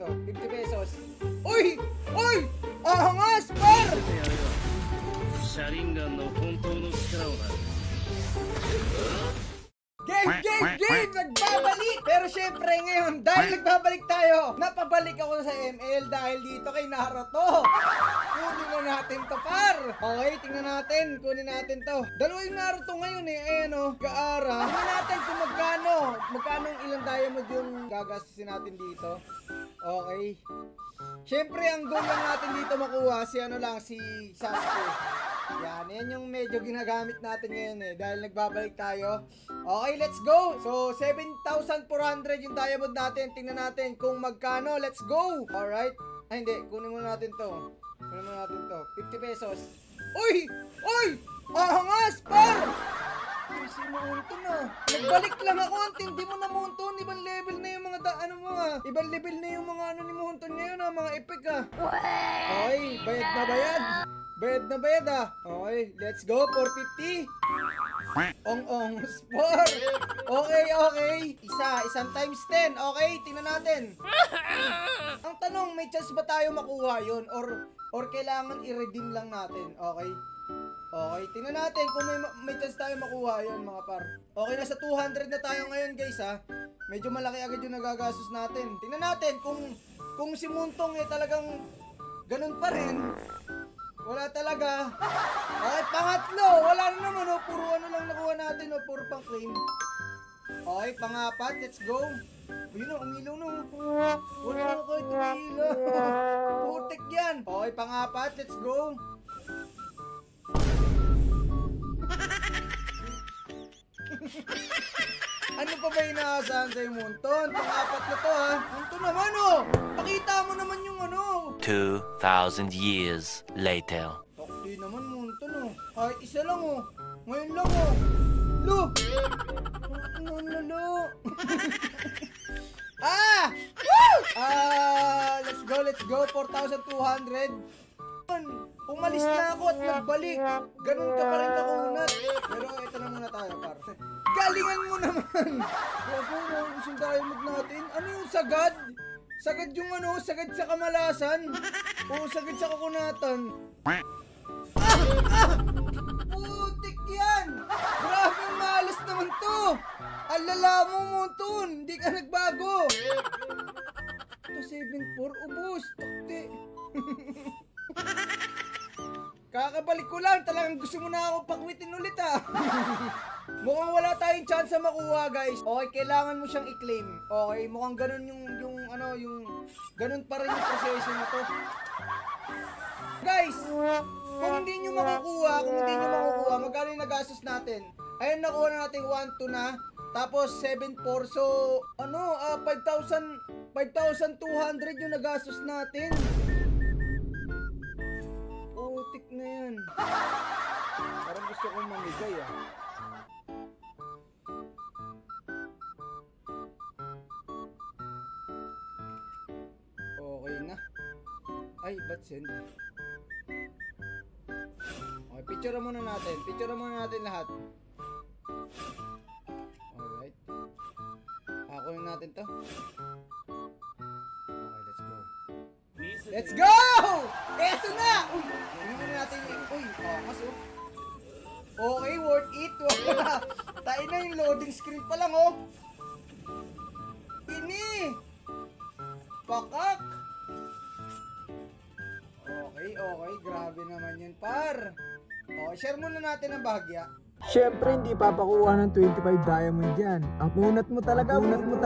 to. 50 pesos. Uy! Uy! Angas, par! Game! Nagbabalik! Pero syempre ngayon, dahil nagbabalik tayo, napabalik ako sa ML dahil dito kay Naruto. Kunin na natin to, par! Okay, tingnan natin. Kunin natin to. Dalawa yung Naruto ngayon eh. Ayan o, Gaara. Tingnan natin kung magkano ang ilang diamond yung gagastusin natin dito. Okay. Syempre, ang goal lang natin dito makuha si Sasuke. Yan yung medyo ginagamit natin ngayon eh. Dahil nagbabalik tayo. Okay, let's go! So, 7,400 yung diamond natin. Tingnan natin kung magkano. Let's go! Alright. Ay, hindi. Kunin muna natin to. 50 pesos. Uy! Uy! Angas, par! Si Munton na. Nagbalik lang ako. Hindi mo na Munton. Ibang level na yung mga ibang level na yung mga ni Munton ngayon ha. Mga epic ha. Okay, bayad na bayad. Bayad na bayad ah. Okay, let's go. 450. Ong sport. Okay. Isang times 10. Okay, tingnan natin. Ang tanong, may chance ba tayo makuha yun? Or kailangan i-redeem lang natin? Okay, tingnan natin kung may chance tayo makuha yun mga par. Okay, nasa 200 na tayo ngayon guys ha. Medyo malaki agad yung nagagastos natin. Tingnan natin kung si Muntong eh talagang ganun pa rin. Wala talaga. Okay, pangatlo. Wala na naman, oh. Puro ano lang nakuha natin, oh. Puro pang claim. Okay, pangapat. Let's go. Ayun, oh. Umilaw na, oh. Wala na kahit umilaw. Putik yan. Okay, pangapat. Let's go. Ano pa ba inaasahan sa'yo, Munton? Pangapat na to, ha? Munton naman, oh. Pakita mo naman yung ano. 2,000 years later. Takti naman, Munton, oh. Kahit isa lang, oh. Ngayon lang, oh. Lo! Lo! Let's go. 4,200. Umalis na ako at nagbalik. Ganun ka pa rin kakunat. Pero ito na muna tayo, par. Galingan mo naman. Ako, isang diamond natin. Ano yung sagad? Sagad yung ano? Sagad sa kamalasan? O sagad sa kakunatan? Putik yan! Grabe, malas naman to! Alala mo, Munton! Hindi ka nagbago! Ito, 7-4. Ubus! Takti! Kakabalik ko lang, talagang gusto mo na ako pakwitin ulit ah. Mukhang wala tayong chance makuha guys. Okay, kailangan mo siyang i-claim. Okay, mukhang ganun yung ganun pa rin yung proseso na to. Guys, kung hindi nyo makukuha, magkano yung nagastos natin? Ayun, nakuha na natin 1-2 na. Tapos 7-4, so 5,200 yung nagastos natin. Putik na yan. Parang gusto kong mamigay ah. Okay na. Ay, ba't send? Okay, picture muna natin lahat. Alright. Kunin natin to. Okay, let's go. Let's go! Eto na! Hindi na natin yung... Uy, kaso. Okay, worth it. Tayo na yung loading screen pa lang, oh. Ini! Pakak! Okay. Grabe naman yun, par. Okay, share muna natin ang bahagya. Siyempre, hindi papakuha ng 25 diamond yan. Ang kunat mo talaga, Munton.